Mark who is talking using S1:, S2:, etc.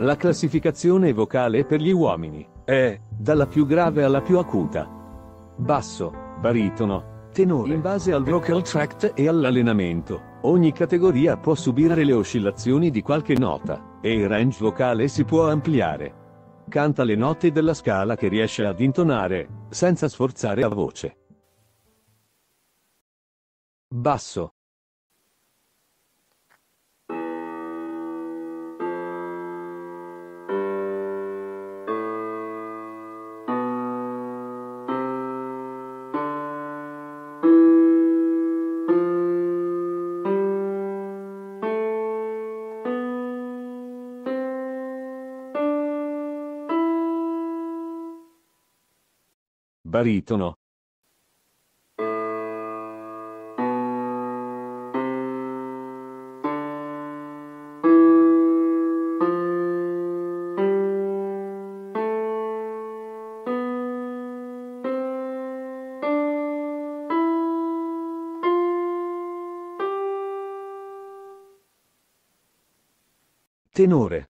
S1: La classificazione vocale per gli uomini è dalla più grave alla più acuta. Basso, baritono, tenore. In base al vocal tract e all'allenamento, ogni categoria può subire le oscillazioni di qualche nota, e il range vocale si può ampliare. Canta le note della scala che riesce ad intonare, senza sforzare la voce. Basso. Baritono. Tenore.